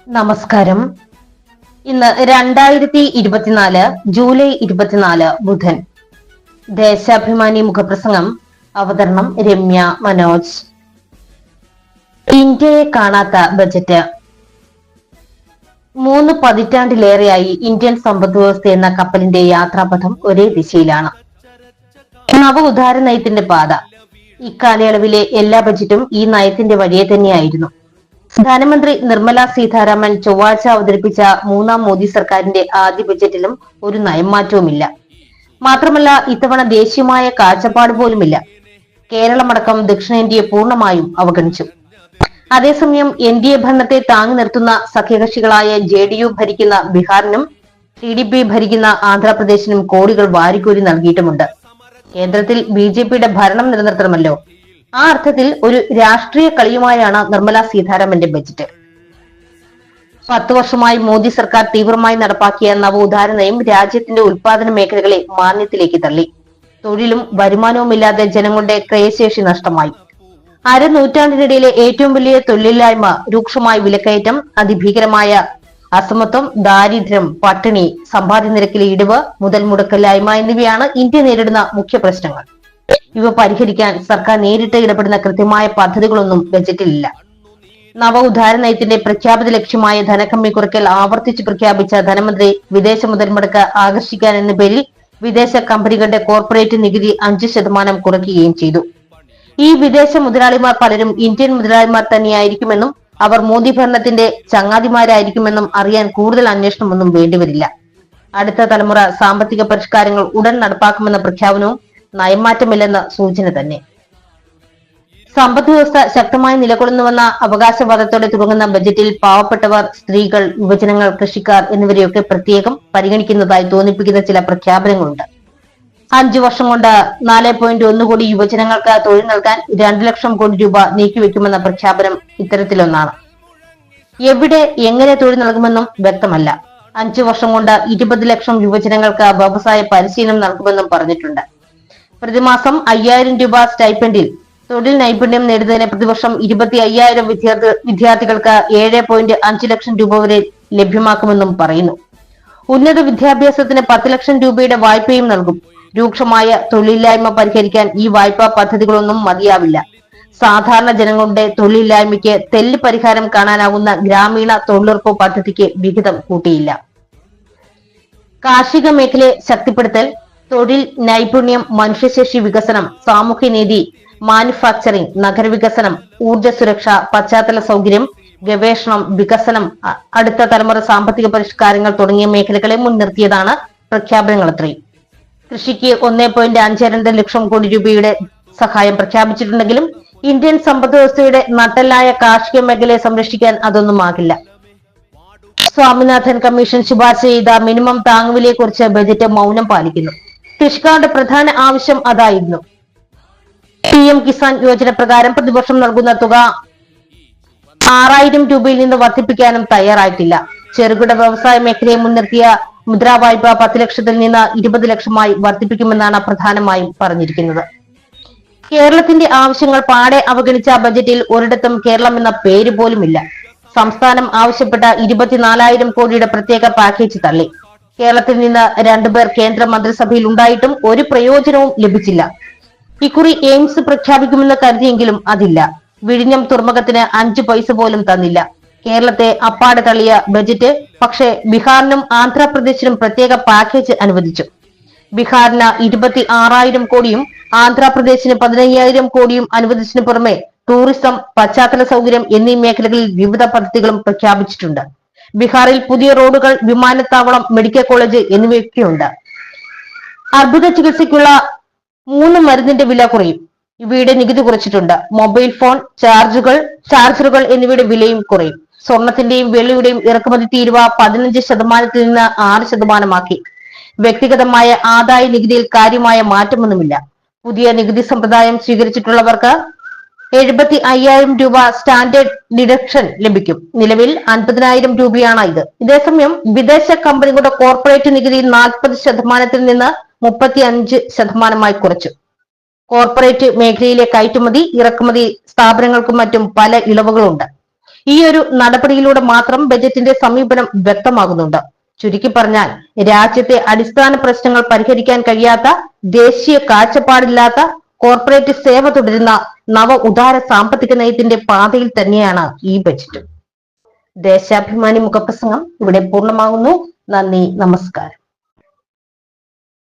നമസ്കാരം. ഇന്ന് 2024 ജൂലൈ 24 ബുധൻ. ദേശാഭിമാനി മുഖപ്രസംഗം. അവതരണം രമ്യ മനോജ്. ഇന്ത്യയെ കാണാത്ത ബജറ്റ്. 3 പതിറ്റാണ്ടിലേറെയായി ഇന്ത്യൻ സമ്പദ് വ്യവസ്ഥ എന്ന കപ്പലിന്റെ യാത്രാപഥം ഒരേ ദിശയിലാണ്. നവ ഉദാര നയത്തിന്റെ പാത. ഇക്കാലയളവിലെ എല്ലാ ബജറ്റും ഈ നയത്തിന്റെ വഴിയെ തന്നെയായിരുന്നു. ധനമന്ത്രി നിർമ്മല സീതാരാമൻ ചൊവ്വാഴ്ച അവതരിപ്പിച്ച 3ാം മോദി സർക്കാരിന്റെ ആദ്യ ബജറ്റിലും ഒരു നയംമാറ്റവുമില്ല. മാത്രമല്ല, ഇത്തവണ ദേശീയമായ കാഴ്ചപ്പാട് പോലുമില്ല. കേരളമടക്കം ദക്ഷിണേന്ത്യയെ പൂർണ്ണമായും അവഗണിച്ചു. അതേസമയം NDA ഭരണത്തെ താങ്ങി നിർത്തുന്ന സഖ്യകക്ഷികളായ JDU ഭരിക്കുന്ന ബീഹാറിനും TDP ഭരിക്കുന്ന ആന്ധ്രാപ്രദേശിനും കോടികൾ വാരിക്കോരി നൽകിയിട്ടുമുണ്ട്. കേന്ദ്രത്തിൽ BJPയുടെ ഭരണം നിലനിർത്തണമല്ലോ. ആ അർത്ഥത്തിൽ ഒരു രാഷ്ട്രീയ കളിയുമായാണ് നിർമ്മല സീതാരാമന്റെ ബജറ്റ്. 10 വർഷമായി മോദി സർക്കാർ തീവ്രമായി നടപ്പാക്കിയ നവോദാര നയം രാജ്യത്തിന്റെ ഉൽപാദന മേഖലകളെ മാന്ദ്യത്തിലേക്ക് തള്ളി. തൊഴിലും വരുമാനവുമില്ലാതെ ജനങ്ങളുടെ ക്രയശേഷി നഷ്ടമായി. അരനൂറ്റാണ്ടിനിടയിലെ ഏറ്റവും വലിയ തൊഴിലില്ലായ്മ, രൂക്ഷമായ വിലക്കയറ്റം, അതിഭീകരമായ അസമത്വം, ദാരിദ്ര്യം, പട്ടിണി, സമ്പാദ്യ നിരക്കിലെ ഇടിവ്, മുതൽ മുടക്കില്ലായ്മ എന്നിവയാണ് ഇന്ത്യ നേരിടുന്ന മുഖ്യ പ്രശ്നങ്ങൾ. ഇവ പരിഹരിക്കാൻ സർക്കാർ നേരിട്ട് ഇടപെടുന്ന കൃത്യമായ പദ്ധതികളൊന്നും ബജറ്റിലില്ല. നവ ഉദാര നയത്തിന്റെ പ്രഖ്യാപിത ലക്ഷ്യമായ ധനക്കമ്മി കുറയ്ക്കൽ ആവർത്തിച്ച് പ്രഖ്യാപിച്ച ധനമന്ത്രി വിദേശ മുതൽ മുടക്ക് ആകർഷിക്കാൻ എന്ന പേരിൽ വിദേശ കമ്പനികളുടെ കോർപ്പറേറ്റ് നികുതി 5% കുറയ്ക്കുകയും ചെയ്തു. ഈ വിദേശ മുതലാളിമാർ പലരും ഇന്ത്യൻ മുതലാളിമാർ തന്നെയായിരിക്കുമെന്നും അവർ മോദി ഭരണത്തിന്റെ ചങ്ങാതിമാരായിരിക്കുമെന്നും അറിയാൻ കൂടുതൽ അന്വേഷണമൊന്നും വേണ്ടിവരില്ല. അടുത്ത തലമുറ സാമ്പത്തിക പരിഷ്കാരങ്ങൾ ഉടൻ നടപ്പാക്കുമെന്ന പ്രഖ്യാപനവും നയംമാറ്റമില്ലെന്ന സൂചന തന്നെ. സമ്പദ് വ്യവസ്ഥ ശക്തമായി നിലകൊള്ളുന്നുവെന്ന അവകാശവാദത്തോടെ തുടങ്ങുന്ന ബജറ്റിൽ പാവപ്പെട്ടവർ, സ്ത്രീകൾ, യുവജനങ്ങൾ, കൃഷിക്കാർ എന്നിവരെയൊക്കെ പ്രത്യേകം പരിഗണിക്കുന്നതായി തോന്നിപ്പിക്കുന്ന ചില പ്രഖ്യാപനങ്ങളുണ്ട്. 5 വർഷം കൊണ്ട് 4.1 കോടി യുവജനങ്ങൾക്ക് തൊഴിൽ നൽകാൻ 2 ലക്ഷം കോടി രൂപ നീക്കിവെക്കുമെന്ന പ്രഖ്യാപനം ഇത്തരത്തിലൊന്നാണ്. എവിടെ എങ്ങനെ തൊഴിൽ നൽകുമെന്നും വ്യക്തമല്ല. 5 വർഷം കൊണ്ട് 20 ലക്ഷം യുവജനങ്ങൾക്ക് വ്യവസായ പരിശീലനം നൽകുമെന്നും പറഞ്ഞിട്ടുണ്ട്. പ്രതിമാസം 5000 രൂപ സ്റ്റൈപ്പൻഡിൽ തൊഴിൽ നൈപുണ്യം നേടുന്നതിന് പ്രതിവർഷം 25,000 വിദ്യാർത്ഥികൾക്ക് 7.5 ലക്ഷം രൂപ വരെ ലഭ്യമാക്കുമെന്നും പറയുന്നു. ഉന്നത വിദ്യാഭ്യാസത്തിന് 10 ലക്ഷം രൂപയുടെ വായ്പയും നൽകും. രൂക്ഷമായ തൊഴിലില്ലായ്മ പരിഹരിക്കാൻ ഈ വായ്പാ പദ്ധതികളൊന്നും മതിയാവില്ല. സാധാരണ ജനങ്ങളുടെ തൊഴിലില്ലായ്മയ്ക്ക് തെല്ല് പരിഹാരം കാണാനാകുന്ന ഗ്രാമീണ തൊഴിലുറപ്പ് പദ്ധതിക്ക് വിഹിതം കൂട്ടിയില്ല. കാർഷിക മേഖലയെ ശക്തിപ്പെടുത്തൽ, തൊഴിൽ നൈപുണ്യം, മനുഷ്യശേഷി വികസനം, സാമൂഹ്യനീതി, മാനുഫാക്ചറിംഗ്, നഗരവികസനം, ഊർജ്ജ സുരക്ഷ, പശ്ചാത്തല സൗകര്യം, ഗവേഷണം, വികസനം, അടുത്ത തലമുറ സാമ്പത്തിക പരിഷ്കാരങ്ങൾ തുടങ്ങിയ മേഖലകളെ മുൻനിർത്തിയതാണ് പ്രഖ്യാപനങ്ങളത്രയും. കൃഷിക്ക് 1.52 ലക്ഷം കോടി രൂപയുടെ സഹായം പ്രഖ്യാപിച്ചിട്ടുണ്ടെങ്കിലും ഇന്ത്യൻ സമ്പദ് വ്യവസ്ഥയുടെ നട്ടെല്ലായ കാർഷിക മേഖലയെ സംരക്ഷിക്കാൻ അതൊന്നുമാകില്ല. സ്വാമിനാഥൻ കമ്മീഷൻ ശുപാർശ ചെയ്ത മിനിമം താങ്ങുവിലയെക്കുറിച്ച് ബജറ്റ് മൗനം പാലിക്കുന്നു. കൃഷിക്കാരുടെ പ്രധാന ആവശ്യം അതായിരുന്നു. PM കിസാൻ യോജന പ്രകാരം പ്രതിവർഷം നൽകുന്ന തുക 6000 രൂപയിൽ നിന്ന് വർദ്ധിപ്പിക്കാനും തയ്യാറായിട്ടില്ല. ചെറുകിട വ്യവസായ മേഖലയെ മുൻനിർത്തിയ മുദ്രാ വായ്പ 10 ലക്ഷത്തിൽ നിന്ന് 20 ലക്ഷമായി വർദ്ധിപ്പിക്കുമെന്നാണ് പ്രധാനമായും പറഞ്ഞിരിക്കുന്നത്. കേരളത്തിന്റെ ആവശ്യങ്ങൾ പാടെ അവഗണിച്ച ബജറ്റിൽ ഒരിടത്തും കേരളം എന്ന പേര് പോലുമില്ല. സംസ്ഥാനം ആവശ്യപ്പെട്ട 24,000 കോടിയുടെ പ്രത്യേക പാക്കേജ് തള്ളി. കേരളത്തിൽ നിന്ന് 2 പേർ കേന്ദ്ര മന്ത്രിസഭയിൽ ഉണ്ടായിട്ടും ഒരു പ്രയോജനവും ലഭിച്ചില്ല. ഇക്കുറി എയിംസ് പ്രഖ്യാപിക്കുമെന്ന് കരുതിയെങ്കിലും അതില്ല. വിഴിഞ്ഞം തുറമുഖത്തിന് 5 പൈസ പോലും തന്നില്ല. കേരളത്തെ അപ്പാടെ തള്ളിയ ബജറ്റ് പക്ഷേ ബീഹാറിനും ആന്ധ്രാപ്രദേശിനും പ്രത്യേക പാക്കേജ് അനുവദിച്ചു. ബീഹാറിന് 26,000 കോടിയും ആന്ധ്രാപ്രദേശിന് 15,000 കോടിയും അനുവദിച്ചതിനു പുറമെ ടൂറിസം, പശ്ചാത്തല സൗകര്യം എന്നീ മേഖലകളിൽ വിവിധ പദ്ധതികളും പ്രഖ്യാപിച്ചിട്ടുണ്ട്. ബീഹാറിൽ പുതിയ റോഡുകൾ, വിമാനത്താവളം, മെഡിക്കൽ കോളേജ് എന്നിവയൊക്കെയുണ്ട്. അർബുദ ചികിത്സയ്ക്കുള്ള 3 മരുന്നിന്റെ വില കുറയും. ഇവയുടെ നികുതി കുറച്ചിട്ടുണ്ട്. മൊബൈൽ ഫോൺ ചാർജറുകൾ എന്നിവയുടെ വിലയും കുറയും. സ്വർണത്തിന്റെയും വെള്ളിയുടെയും ഇറക്കുമതി തീരുവ 15% നിന്ന് 6%. വ്യക്തിഗതമായ ആദായ നികുതിയിൽ കാര്യമായ മാറ്റമൊന്നുമില്ല. പുതിയ നികുതി സമ്പ്രദായം സ്വീകരിച്ചിട്ടുള്ളവർക്ക് 75,000 രൂപ സ്റ്റാൻഡേർഡ് ഡിഡക്ഷൻ ലഭിക്കും. നിലവിൽ 50,000 രൂപയാണ് ഇത്. ഇതേസമയം വിദേശ കമ്പനികളുടെ കോർപ്പറേറ്റ് നികുതി 40% നിന്ന് 35% കുറച്ചു. കോർപ്പറേറ്റ് മേഖലയിലെ കയറ്റുമതി, ഇറക്കുമതി സ്ഥാപനങ്ങൾക്കും മറ്റും പല ഇളവുകളുണ്ട്. ഈ ഒരു നടപടിയിലൂടെ മാത്രം ബജറ്റിന്റെ സമീപനം വ്യക്തമാകുന്നുണ്ട്. ചുരുക്കി പറഞ്ഞാൽ രാജ്യത്തെ അടിസ്ഥാന പ്രശ്നങ്ങൾ പരിഹരിക്കാൻ കഴിയാത്ത, ദേശീയ കാഴ്ചപ്പാടില്ലാത്ത, കോർപ്പറേറ്റ് സേവ തുടരുന്ന നവ ഉദാര സാമ്പത്തിക നയത്തിന്റെ പാതയിൽ തന്നെയാണ് ഈ ബജറ്റ്. ദേശാഭിമാനി മുഖപ്രസംഗം ഇവിടെ പൂർണ്ണമാകുന്നു. നന്ദി, നമസ്കാരം.